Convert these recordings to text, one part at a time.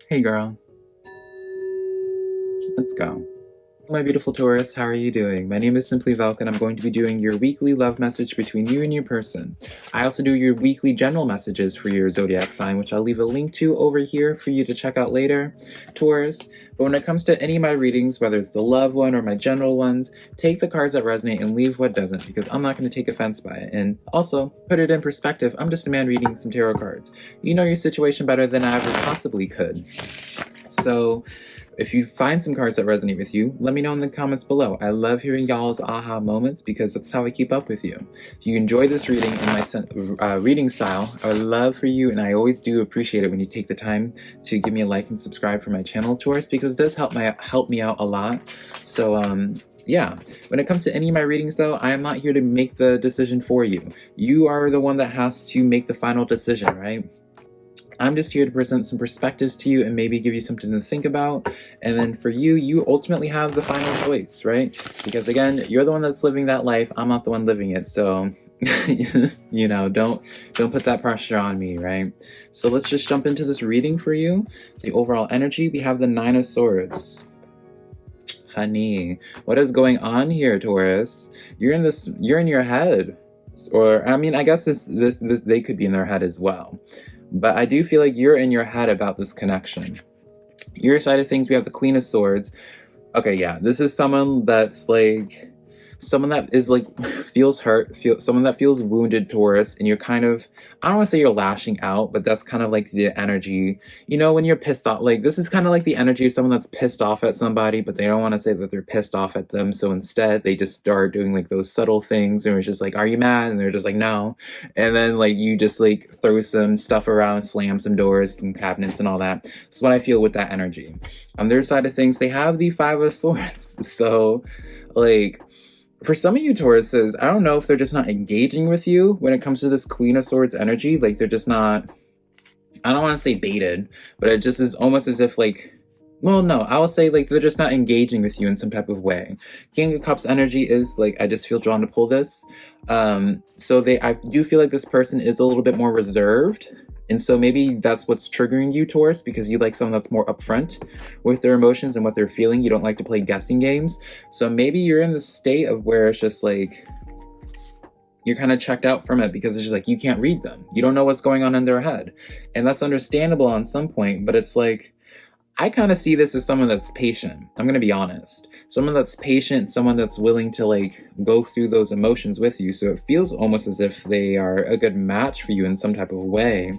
Hey girl, let's go. My beautiful Taurus, how are you doing? My name is SimplyVelca and I'm going to be doing your weekly love message between you and your person. I also do your weekly general messages for your zodiac sign, which I'll leave a link to over here for you to check out later, Taurus. But when it comes to any of my readings, whether it's the love one or my general ones, take the cards that resonate and leave what doesn't, because I'm not going to take offense by it. And also, put it in perspective, I'm just a man reading some tarot cards. You know your situation better than I ever possibly could. So if you find some cards that resonate with you, let me know in the comments below. I love hearing y'all's aha moments because that's how I keep up with you. If you enjoy this reading in my reading style, I would love for you, and I always do appreciate it when you take the time to give me a like and subscribe for my channel, Taurus, because it does help me out a lot. So yeah, when it comes to any of my readings though, I am not here to make the decision for you. You are the one that has to make the final decision, right? I'm just here to present some perspectives to you and maybe give you something to think about. And then for you, you ultimately have the final choice, right? Because again, you're the one that's living that life. I'm not the one living it. So, you know, don't put that pressure on me, right? So let's just jump into this reading for you. The overall energy, we have the Nine of Swords. Honey, what is going on here, Taurus? You're in your head. Or, I mean, I guess this they could be in their head as well. But I do feel like you're in your head about this connection. Your side of things, we have the Queen of Swords. Okay, yeah, this is someone that's like, someone that is like, feels hurt, someone that feels wounded, Taurus, and you're kind of, I don't want to say you're lashing out, but that's kind of like the energy, you know, when you're pissed off. Like, this is kind of like the energy of someone that's pissed off at somebody, but they don't want to say that they're pissed off at them, so instead they just start doing like those subtle things, and it's just like, are you mad? And they're just like, no. And then like you just like throw some stuff around, slam some doors, some cabinets and all that. That's what I feel with that energy. On their side of things, they have the Five of Swords. So like, for some of you Tauruses, I don't know if they're just not engaging with you when it comes to this Queen of Swords energy. Like, they're just not, I don't want to say baited, but it just is almost as if like, well, no, I will say like they're just not engaging with you in some type of way. King of Cups energy is like, I just feel drawn to pull this. So I do feel like this person is a little bit more reserved. And so maybe that's what's triggering you, Taurus, because you like someone that's more upfront with their emotions and what they're feeling. You don't like to play guessing games. So maybe you're in the state of where it's just like, you're kind of checked out from it because it's just like, you can't read them. You don't know what's going on in their head. And that's understandable on some point, but it's like, I kind of see this as someone that's patient. I'm going to be honest. Someone that's patient, someone that's willing to like go through those emotions with you. So it feels almost as if they are a good match for you in some type of way.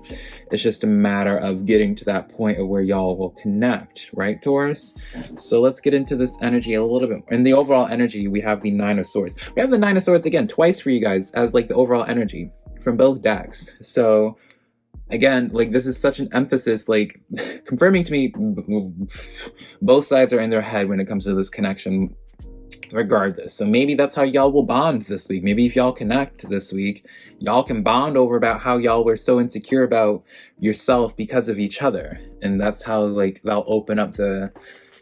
It's just a matter of getting to that point of where y'all will connect, right, Taurus? So let's get into this energy a little bit. In the overall energy, we have the Nine of Swords. We have the Nine of Swords again twice for you guys as like the overall energy from both decks. So again, like this is such an emphasis, like confirming to me both sides are in their head when it comes to this connection regardless. So maybe that's how y'all will bond this week. Maybe if y'all connect this week, y'all can bond over about how y'all were so insecure about yourself because of each other. And that's how like they'll open up the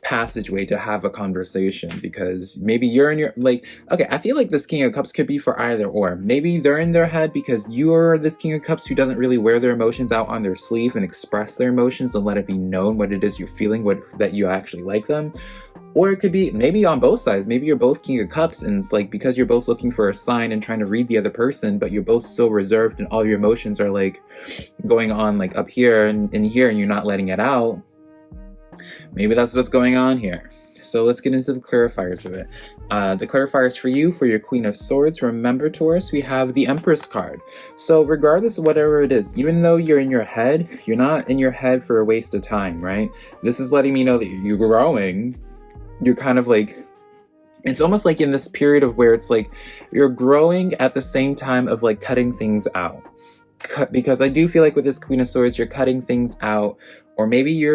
passageway to have a conversation, because maybe you're in your like, okay, I feel like this King of Cups could be for either or. Maybe they're in their head because you're this King of Cups who doesn't really wear their emotions out on their sleeve and express their emotions and let it be known what it is you're feeling, that you actually like them. Or it could be maybe on both sides. Maybe you're both King of Cups and it's like because you're both looking for a sign and trying to read the other person, but you're both so reserved and all your emotions are like going on like up here and in here and you're not letting it out. Maybe that's what's going on here. So let's get into the clarifiers of it. The clarifiers for you, for your Queen of Swords, remember, Taurus, we have the Empress card. So regardless of whatever it is, even though you're in your head, you're not in your head for a waste of time, right? This is letting me know that you're growing. You're kind of like, it's almost like in this period of where it's like, you're growing at the same time of like cutting things out. Because I do feel like with this Queen of Swords, you're cutting things out. Or maybe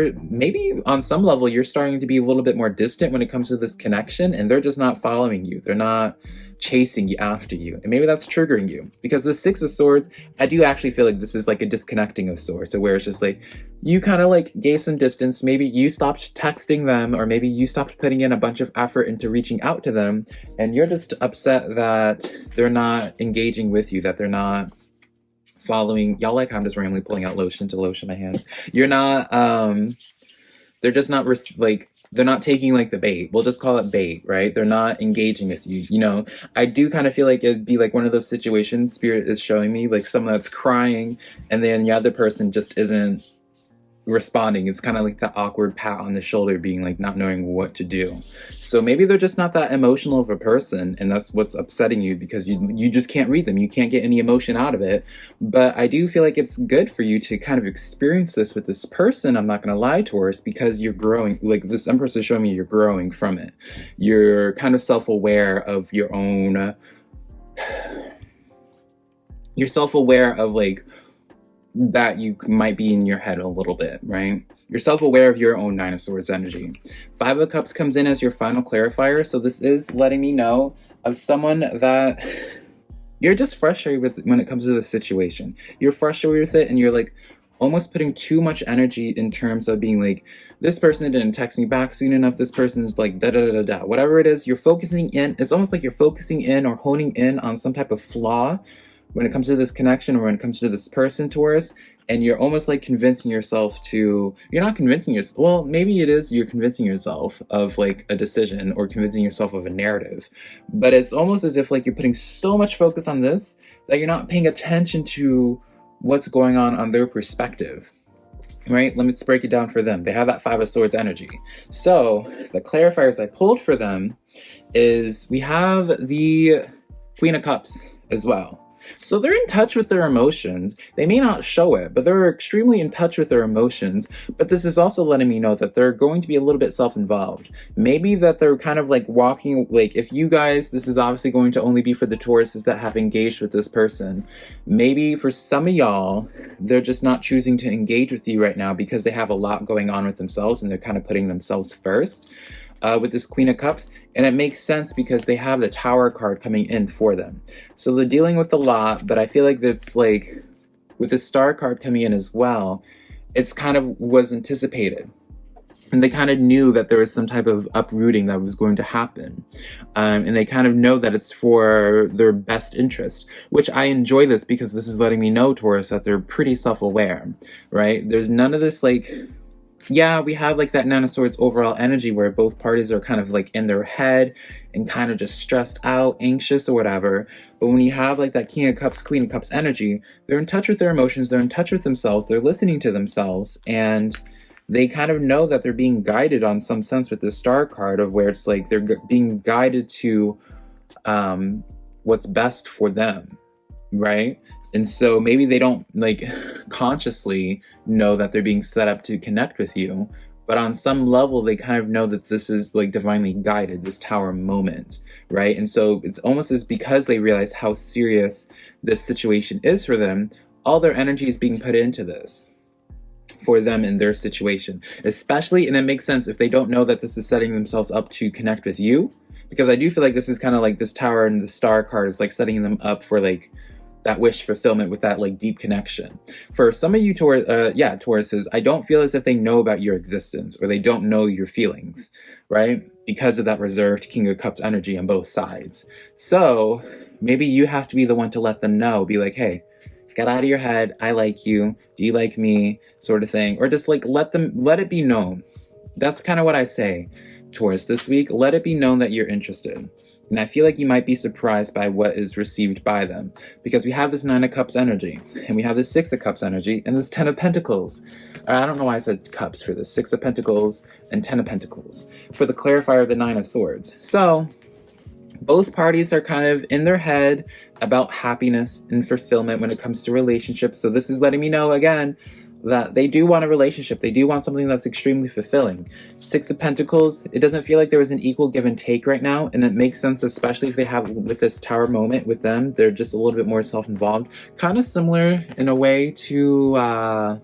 on some level, you're starting to be a little bit more distant when it comes to this connection and they're just not following you. They're not chasing you after you. And maybe that's triggering you. Because the Six of Swords, I do actually feel like this is like a disconnecting of sorts. So where it's just like, you kind of like gave some distance. Maybe you stopped texting them, or maybe you stopped putting in a bunch of effort into reaching out to them. And you're just upset that they're not engaging with you, that they're not following. Y'all like how I'm just randomly pulling out lotion to lotion my hands. You're not they're just not like, they're not taking like the bait. We'll just call it bait, right? They're not engaging with you. You know, I do kind of feel like it'd be like one of those situations Spirit is showing me, like someone that's crying and then the other person just isn't responding. It's kind of like the awkward pat on the shoulder, being like not knowing what to do. So maybe they're just not that emotional of a person, and that's what's upsetting you, because you just can't read them. You can't get any emotion out of it. But I do feel like it's good for you to kind of experience this with this person. I'm not going to lie, Taurus, because you're growing. Like this Empress is showing me you're growing from it. You're kind of self-aware of your own. You're self-aware of like that you might be in your head a little bit, right? You're self-aware of your own Nine of Swords energy. Five of Cups comes in as your final clarifier, so this is letting me know of someone that you're just frustrated with when it comes to the situation. You're frustrated with it, and you're like almost putting too much energy in terms of being like, this person didn't text me back soon enough, this person's like da-da-da-da-da. Whatever it is, you're focusing in. It's almost like you're focusing in or honing in on some type of flaw when it comes to this connection, or when it comes to this person, Taurus, and you're almost like convincing yourself to, you're not convincing yourself, well, maybe it is, you're convincing yourself of like a decision or convincing yourself of a narrative, but it's almost as if like you're putting so much focus on this that you're not paying attention to what's going on their perspective, right? Let's break it down for them. They have that Five of Swords energy. So the clarifiers I pulled for them is we have the Queen of Cups as well. So they're in touch with their emotions. They may not show it, but they're extremely in touch with their emotions. But this is also letting me know that they're going to be a little bit self-involved. Maybe that they're kind of like walking, like if you guys, this is obviously going to only be for the Tauruses that have engaged with this person. Maybe for some of y'all, they're just not choosing to engage with you right now because they have a lot going on with themselves and they're kind of putting themselves first. With this Queen of Cups, and it makes sense because they have the Tower card coming in for them. So they're dealing with a lot, but I feel like that's like, with the Star card coming in as well, it's kind of was anticipated. And they kind of knew that there was some type of uprooting that was going to happen. And they kind of know that it's for their best interest, which I enjoy this because this is letting me know, Taurus, that they're pretty self-aware, right? There's none of this like, yeah, we have like that Nine of Swords overall energy where both parties are kind of like in their head and kind of just stressed out, anxious or whatever. But when you have like that King of Cups, Queen of Cups energy, they're in touch with their emotions, they're in touch with themselves, they're listening to themselves, and they kind of know that they're being guided on some sense with this Star card, of where it's like they're being guided to what's best for them, right? And so maybe they don't like consciously know that they're being set up to connect with you, but on some level they kind of know that this is like divinely guided, this Tower moment, right? And so it's almost as because they realize how serious this situation is for them, all their energy is being put into this for them in their situation, especially, and it makes sense if they don't know that this is setting themselves up to connect with you, because I do feel like this is kind of like this Tower and the Star card is like setting them up for like that wish fulfillment with that like deep connection. For some of you Tauruses, I don't feel as if they know about your existence or they don't know your feelings, right? Because of that reserved King of Cups energy on both sides. So maybe you have to be the one to let them know, be like, hey, get out of your head, I like you, do you like me, sort of thing. Or just like let it be known. That's kind of what I say, Taurus, this week. Let it be known that you're interested. And I feel like you might be surprised by what is received by them, because we have this Nine of Cups energy, and we have this Six of Cups energy, and this Ten of Pentacles. I don't know why I said cups for this. Six of Pentacles and Ten of Pentacles for the clarifier of the Nine of Swords. So both parties are kind of in their head about happiness and fulfillment when it comes to relationships. So this is letting me know again that they do want a relationship. They do want something that's extremely fulfilling. Six of Pentacles, it doesn't feel like there was an equal give and take right now. And it makes sense, especially if they have with this Tower moment with them, they're just a little bit more self-involved. Kind of similar in a way to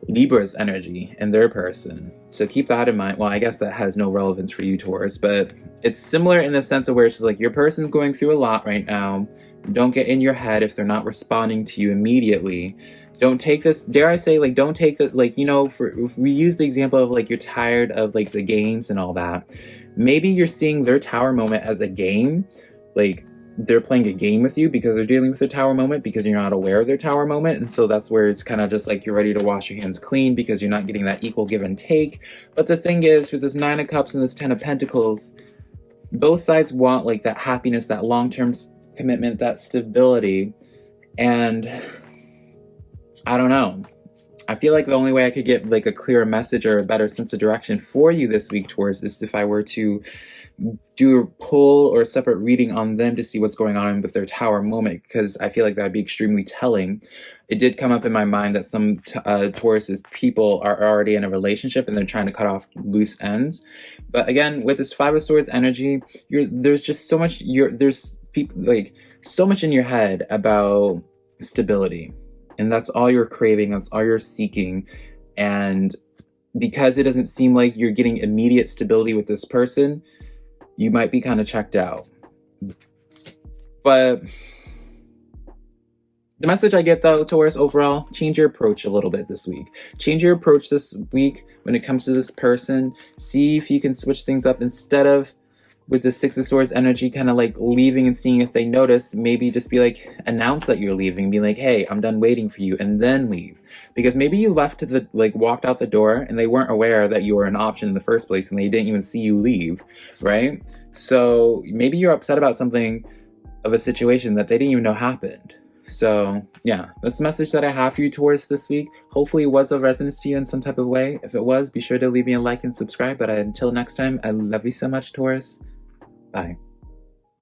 Libra's energy and their person. So keep that in mind. Well, I guess that has no relevance for you, Taurus, but it's similar in the sense of where it's just like your person's going through a lot right now. Don't get in your head if they're not responding to you immediately. Don't take this, dare I say, like, don't take the, like, you know, if we use the example of, like, you're tired of, like, the games and all that. Maybe you're seeing their Tower moment as a game. Like, they're playing a game with you because they're dealing with their tower moment, because you're not aware of their tower moment. And so that's where it's kind of just like you're ready to wash your hands clean because you're not getting that equal give and take. But the thing is, with this 9 of Cups and this 10 of Pentacles, both sides want like that happiness, that long-term commitment, that stability. And I don't know. I feel like the only way I could get like a clearer message or a better sense of direction for you this week, Taurus, is if I were to do a pull or a separate reading on them to see what's going on with their tower moment, because I feel like that would be extremely telling. It did come up in my mind that some Taurus's people are already in a relationship and they're trying to cut off loose ends. But again, with this 5 of Swords energy, there's just so much, there's people like so much in your head about stability. And that's all you're craving, that's all you're seeking. And because it doesn't seem like you're getting immediate stability with this person, you might be kind of checked out. But the message I get though, Taurus, overall, change your approach a little bit this week. Change your approach this week when it comes to this person. See if you can switch things up. Instead of with the 6 of Swords energy kind of like leaving and seeing if they notice, maybe just be like, announce that you're leaving, be like, hey, I'm done waiting for you, and then leave. Because maybe you left to the, like walked out the door and they weren't aware that you were an option in the first place and they didn't even see you leave, right? So maybe you're upset about something of a situation that they didn't even know happened. So yeah, that's the message that I have for you, Taurus, this week. Hopefully it was of resonance to you in some type of way. If it was, be sure to leave me a like and subscribe. But until next time, I love you so much, Taurus. Bye.